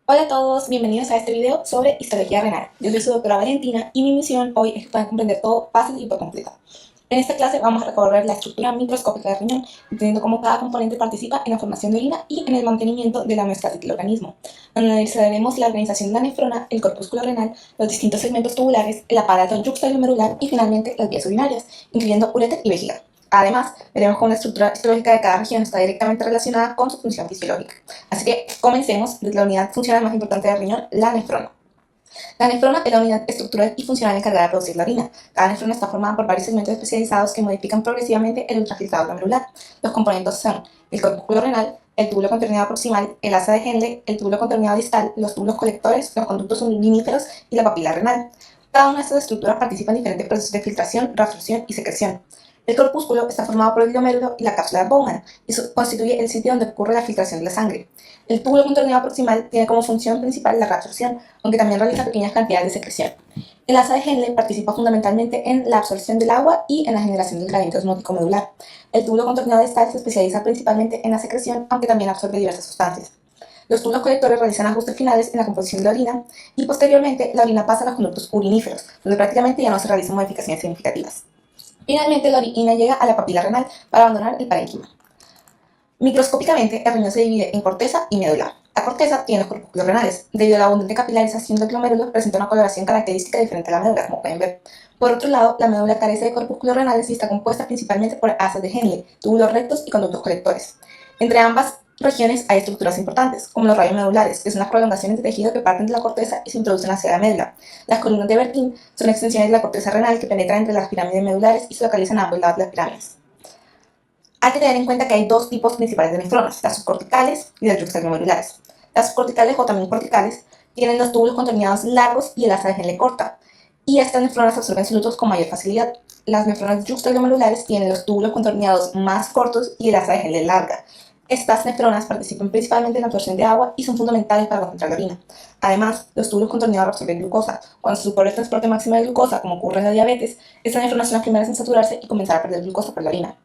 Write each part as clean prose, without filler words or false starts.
Hola a todos, bienvenidos a este video sobre histología renal. Yo soy su doctora Valentina y mi misión hoy es que puedan comprender todo fácil y por completo. En esta clase vamos a recorrer la estructura microscópica del riñón, entendiendo cómo cada componente participa en la formación de orina y en el mantenimiento de la homeostasis del organismo. Analizaremos la organización de la nefrona, el corpúsculo renal, los distintos segmentos tubulares, el aparato yuxtaglomerular y finalmente las vías urinarias, incluyendo ureter y vejiga. Además, veremos cómo la estructura histológica de cada región está directamente relacionada con su función fisiológica. Así que comencemos desde la unidad funcional más importante del riñón, la nefrona. La nefrona es la unidad estructural y funcional encargada de producir la orina. Cada nefrona está formada por varios segmentos especializados que modifican progresivamente el ultrafiltrado glomerular. Los componentes son el corpúsculo renal, el túbulo contorneado proximal, el asa de Henle, el túbulo contorneado distal, los túbulos colectores, los conductos luminíferos y la papila renal. Cada una de estas estructuras participa en diferentes procesos de filtración, reabsorción y secreción. El corpúsculo está formado por el glomérulo y la cápsula de Bowman, y constituye el sitio donde ocurre la filtración de la sangre. El túbulo contorneado proximal tiene como función principal la reabsorción, aunque también realiza pequeñas cantidades de secreción. El asa de Henle participa fundamentalmente en la absorción del agua y en la generación del gradiente osmótico medular. El túbulo contorneado distal se especializa principalmente en la secreción, aunque también absorbe diversas sustancias. Los túbulos colectores realizan ajustes finales en la composición de la orina y posteriormente la orina pasa a los conductos uriníferos, donde prácticamente ya no se realizan modificaciones significativas. Finalmente, la orina llega a la papila renal para abandonar el parénquima. Microscópicamente, el riñón se divide en corteza y médula. La corteza tiene los corpúsculos renales. Debido a la abundante capilarización del glomérulo, presenta una coloración característica diferente a la médula, como pueden ver. Por otro lado, la médula carece de corpúsculos renales y está compuesta principalmente por asas de Henle, túbulos rectos y conductos colectores. Entre ambas regiones hay estructuras importantes, como los rayos medulares, que son las prolongaciones de tejido que parten de la corteza y se introducen hacia la médula. Las columnas de Bertin son extensiones de la corteza renal que penetran entre las pirámides medulares y se localizan a ambos lados de las pirámides. Hay que tener en cuenta que hay dos tipos principales de nefronas, las subcorticales y las yuxtaglomerulares. Las subcorticales o también corticales tienen los túbulos contorneados largos y el asa de Henle corta, y estas nefronas absorben solutos con mayor facilidad. Las nefronas yuxtaglomerulares tienen los túbulos contorneados más cortos y el asa de Henle larga. Estas nefronas participan principalmente en la absorción de agua y son fundamentales para concentrar la orina. Además, los túbulos contorneados absorben glucosa. Cuando se supera el transporte máximo de glucosa, como ocurre en la diabetes, estas nefronas son las primeras en saturarse y comenzar a perder glucosa por la orina.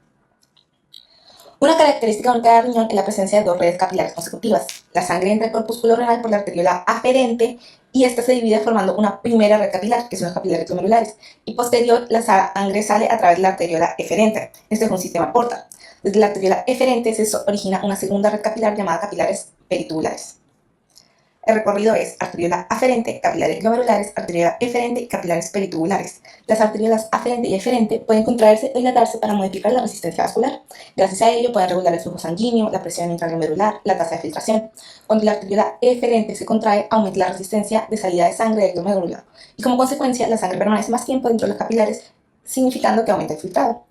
Una característica única del riñón es la presencia de dos redes capilares consecutivas. La sangre entra al corpúsculo renal por la arteriola aferente y esta se divide formando una primera red capilar, que son los capilares glomerulares, y posterior la sangre sale a través de la arteriola eferente. Este es un sistema porta. Desde la arteriola eferente se origina una segunda red capilar llamada capilares peritubulares. El recorrido es arteriola aferente, capilares glomerulares, arteriola eferente y capilares peritubulares. Las arteriolas aferente y eferente pueden contraerse o dilatarse para modificar la resistencia vascular. Gracias a ello pueden regular el flujo sanguíneo, la presión intraglomerular, la tasa de filtración. Cuando la arteriola eferente se contrae, aumenta la resistencia de salida de sangre del glomérulo y como consecuencia la sangre permanece más tiempo dentro de los capilares, significando que aumenta el filtrado.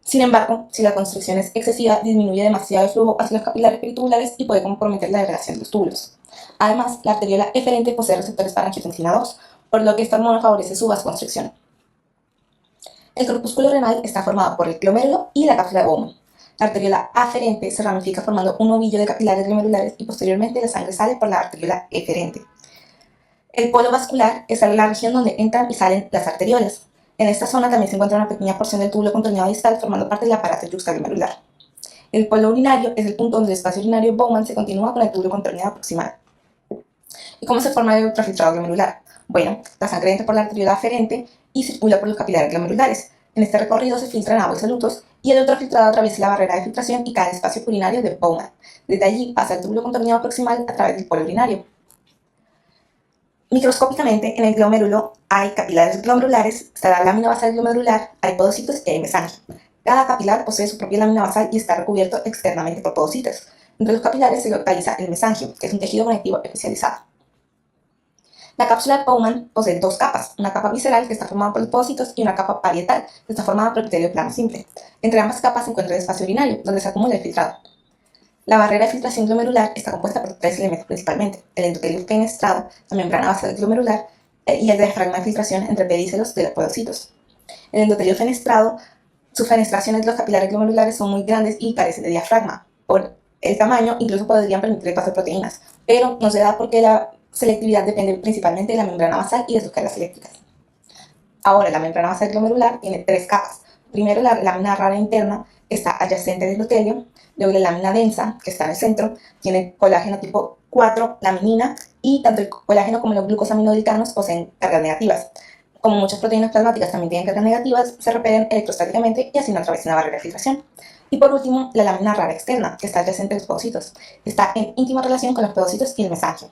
Sin embargo, si la constricción es excesiva, disminuye demasiado el flujo hacia los capilares peritubulares y puede comprometer la degradación de los túbulos. Además, la arteriola eferente posee receptores para angiotensina 2, por lo que esta hormona favorece su vasoconstricción. El corpúsculo renal está formado por el glomérulo y la cápsula de Bowman. La arteriola aferente se ramifica formando un ovillo de capilares glomerulares y posteriormente la sangre sale por la arteriola eferente. El polo vascular es la región donde entran y salen las arteriolas. En esta zona también se encuentra una pequeña porción del túbulo contorneado distal formando parte del aparato yuxtaglomerular. El polo urinario es el punto donde el espacio urinario Bowman se continúa con el túbulo contorneado proximal. ¿Y cómo se forma el ultrafiltrado glomerular? Bueno, la sangre entra por la arteriola aferente y circula por los capilares glomerulares. En este recorrido se filtran agua y solutos y el ultrafiltrado atraviesa la barrera de filtración y cae al espacio urinario de Bowman. Desde allí pasa el túbulo contorneado proximal a través del polo urinario. Microscópicamente, en el glomérulo hay capilares glomerulares, está la lámina basal glomerular, hay podocitos y hay mesangia. Cada capilar posee su propia lámina basal y está recubierto externamente por podocitos. Entre los capilares se localiza el mesangio, que es un tejido conectivo especializado. La cápsula de Bowman posee dos capas, una capa visceral que está formada por los podocitos y una capa parietal que está formada por epitelio plano simple. Entre ambas capas se encuentra el espacio urinario, donde se acumula el filtrado. La barrera de filtración glomerular está compuesta por tres elementos principalmente: el endotelio fenestrado, la membrana basal glomerular y el diafragma de filtración entre pedicelos de los podocitos. El endotelio fenestrado, sus fenestraciones de los capilares glomerulares son muy grandes y carecen de diafragma. Por el tamaño, incluso podrían permitir el paso de proteínas, pero no se da porque la selectividad depende principalmente de la membrana basal y de sus cargas eléctricas. Ahora, la membrana basal glomerular tiene tres capas. Primero, la lámina rara interna, que está adyacente al endotelio. Luego, la lámina densa, que está en el centro, tiene colágeno tipo 4, laminina y tanto el colágeno como los glucosaminoglicanos poseen cargas negativas. Como muchas proteínas plasmáticas también tienen cargas negativas, se repelen electrostáticamente y así no atraviesan la barrera de filtración. Y por último, la lámina rara externa, que está adyacente a los podocitos. Está en íntima relación con los podocitos y el mesangio.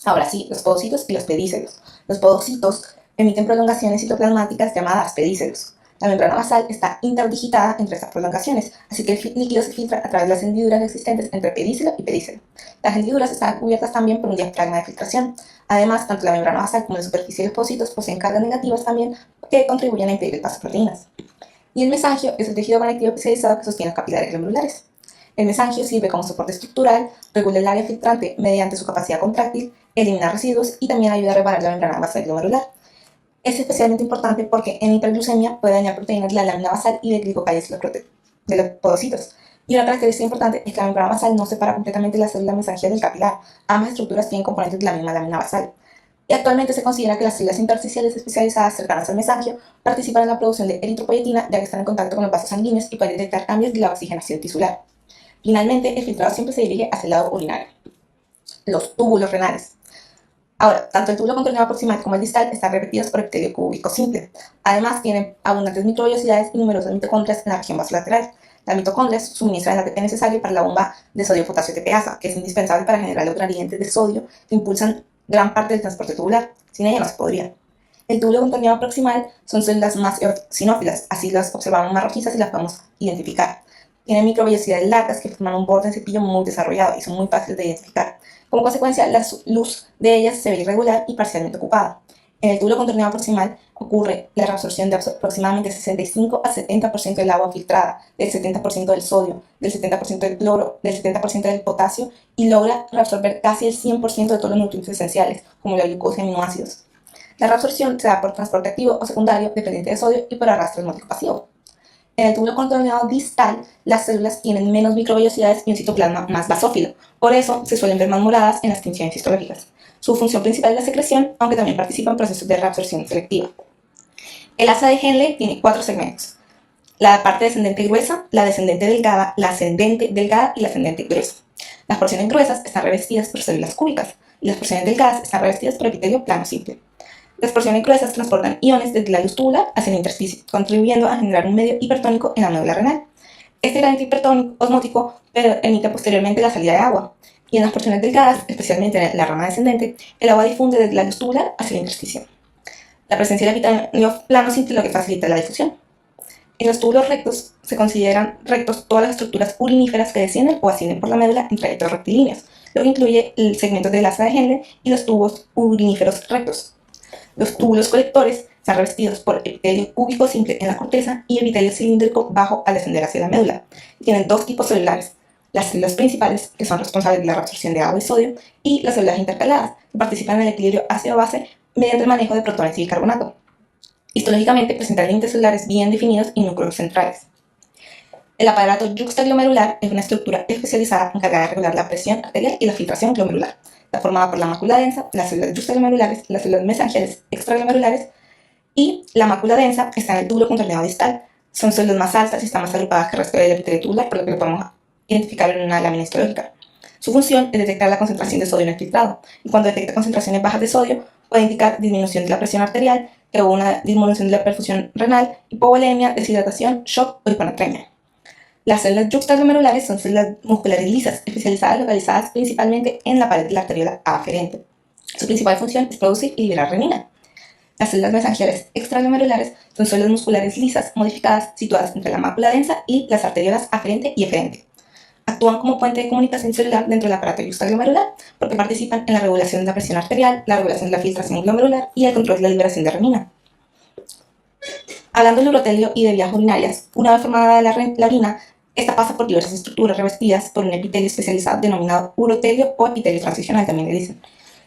Ahora sí, los podocitos y los pedícelos. Los podocitos emiten prolongaciones citoplasmáticas llamadas pedícelos. La membrana basal está interdigitada entre estas prolongaciones, así que el líquido se filtra a través de las hendiduras existentes entre pedícelo y pedícelo. Las hendiduras están cubiertas también por un diafragma de filtración. Además, tanto la membrana basal como la superficie de los podocitos poseen cargas negativas también que contribuyen a impedir el paso de proteínas. Y el mesangio es el tejido conectivo especializado que sostiene los capilares glomerulares. El mesangio sirve como soporte estructural, regula el área filtrante mediante su capacidad contráctil, elimina residuos y también ayuda a reparar la membrana basal glomerular. Es especialmente importante porque en hiperglucemia puede dañar proteínas de la lámina basal y del glicocálice de los podocitos. Y una característica importante es que la membrana basal no separa completamente la célula mesangial del capilar. Ambas estructuras tienen componentes de la misma lámina basal. Y actualmente se considera que las células intersticiales especializadas cercanas al mesangio participan en la producción de eritropoyetina, ya que están en contacto con los vasos sanguíneos y pueden detectar cambios de la oxigenación tisular. Finalmente, el filtrado siempre se dirige hacia el lado urinario. Los túbulos renales. Ahora, tanto el túbulo contorneado proximal como el distal están revestidos por epitelio cúbico simple. Además, tienen abundantes microvellosidades y numerosas mitocondrias en la región vasolateral. Las mitocondrias suministran el ATP necesario para la bomba de sodio-potasio ATPasa, que es indispensable para generar los gradientes de sodio que impulsan gran parte del transporte tubular. Sin ella no se podría. El túbulo contorneado proximal son células más eosinófilas, así las observamos más rojizas y las podemos identificar. Tienen microvellosidades largas que forman un borde en cepillo muy desarrollado y son muy fáciles de identificar. Como consecuencia, la luz de ellas se ve irregular y parcialmente ocupada. En el túbulo contorneado proximal ocurre la reabsorción de aproximadamente 65 a 70% del agua filtrada, del 70% del sodio, del 70% del cloro, del 70% del potasio y logra reabsorber casi el 100% de todos los nutrientes esenciales, como la glucosa y aminoácidos. La reabsorción se da por transporte activo o secundario dependiente de sodio y por arrastre osmótico pasivo. En el túbulo contorneado distal, las células tienen menos microvellosidades y un citoplasma más basófilo. Por eso se suelen ver más moradas en las tinciones histológicas. Su función principal es la secreción, aunque también participa en procesos de reabsorción selectiva. El asa de Henle tiene 4 segmentos. La parte descendente gruesa, la descendente delgada, la ascendente delgada y la ascendente gruesa. Las porciones gruesas están revestidas por células cúbicas y las porciones delgadas están revestidas por epitelio plano simple. Las porciones gruesas transportan iones desde la luz tubular hacia el intersticio, contribuyendo a generar un medio hipertónico en la médula renal. Este gradiente hipertónico osmótico permite posteriormente la salida de agua, y en las porciones delgadas, especialmente en la rama descendente, el agua difunde desde la luz tubular hacia el intersticio. La presencia del epitelio plano simple lo que facilita la difusión. En los túbulos rectos se consideran rectos todas las estructuras uriníferas que descienden o ascienden por la médula en trayectos rectilíneos, lo que incluye el segmento del asa de Henle y los tubos uriníferos rectos. Los túbulos colectores están revestidos por epitelio cúbico simple en la corteza y epitelio cilíndrico bajo al descender hacia la médula. Tienen dos tipos celulares: las células principales, que son responsables de la reabsorción de agua y sodio, y las células intercaladas, que participan en el equilibrio ácido-base mediante el manejo de protones y bicarbonato. Histológicamente presentan límites celulares bien definidos y núcleos centrales. El aparato yuxtaglomerular es una estructura especializada encargada de regular la presión arterial y la filtración glomerular. Está formada por la mácula densa, las células yuxtaglomerulares, las células mesangiales extraglomerulares y la mácula densa está en el túbulo contorneado distal. Son células más altas y están más agrupadas que el resto del epitelio tubular, por lo que lo podemos identificar en una lámina histológica. Su función es detectar la concentración de sodio en el filtrado, y cuando detecta concentraciones bajas de sodio puede indicar disminución de la presión arterial, que hubo una disminución de la perfusión renal, hipovolemia, deshidratación, shock o hiponatremia. Las células yuxtaglomerulares son células musculares lisas, especializadas localizadas principalmente en la pared de la arteriola aferente. Su principal función es producir y liberar renina. Las células mesangiales extraglomerulares son células musculares lisas modificadas situadas entre la mácula densa y las arteriolas aferente y eferente. Actúan como puente de comunicación celular dentro del aparato yuxtaglomerular porque participan en la regulación de la presión arterial, la regulación de la filtración glomerular y el control de la liberación de renina. Hablando del urotelio y de vías urinarias, una vez formada la orina, esta pasa por diversas estructuras revestidas por un epitelio especializado denominado urotelio o epitelio transicional, también le dicen.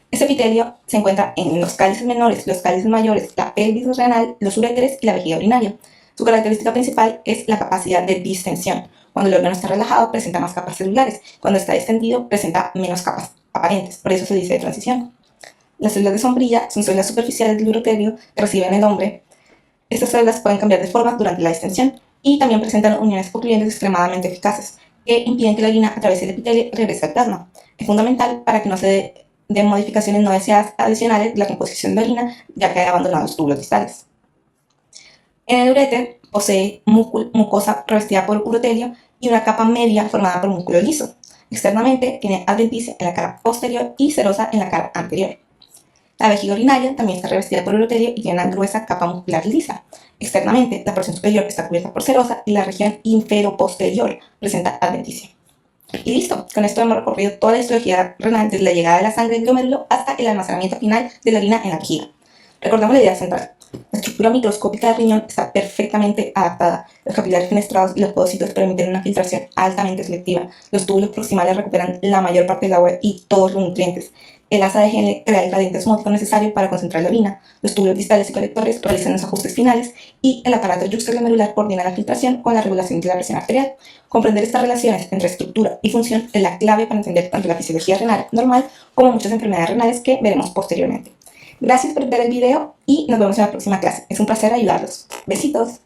Este epitelio se encuentra en los cálices menores, los cálices mayores, la pelvis renal, los uréteres y la vejiga urinaria. Su característica principal es la capacidad de distensión. Cuando el órgano está relajado, presenta más capas celulares. Cuando está distendido, presenta menos capas aparentes. Por eso se dice de transición. Las células de sombrilla son células superficiales del urotelio que reciben el nombre. Estas células pueden cambiar de forma durante la distensión y también presentan uniones ocluyentes extremadamente eficaces que impiden que la orina a través del epitelio regrese al plasma. Es fundamental para que no se de modificaciones no deseadas adicionales de la composición de orina, ya que hay abandonados túbulos distales. En el uréter posee mucosa revestida por urotelio y una capa media formada por músculo liso. Externamente tiene adventicia en la cara posterior y serosa en la cara anterior. La vejiga urinaria también está revestida por urotelio y tiene una gruesa capa muscular lisa. Externamente, la porción superior está cubierta por serosa y la región inferoposterior presenta adventicia. Y listo, con esto hemos recorrido toda la histología renal desde la llegada de la sangre del glomérulo hasta el almacenamiento final de la orina en la vejiga. Recordamos la idea central. La estructura microscópica del riñón está perfectamente adaptada. Los capilares fenestrados y los podocitos permiten una filtración altamente selectiva. Los túbulos proximales recuperan la mayor parte del agua y todos los nutrientes. El asa de Henle crea el gradiente osmótico necesario para concentrar la orina. Los túbulos distales y colectores realizan los ajustes finales y el aparato yuxtaglomerular coordina la filtración con la regulación de la presión arterial. Comprender estas relaciones entre estructura y función es la clave para entender tanto la fisiología renal normal como muchas enfermedades renales que veremos posteriormente. Gracias por ver el video y nos vemos en la próxima clase. Es un placer ayudarlos. Besitos.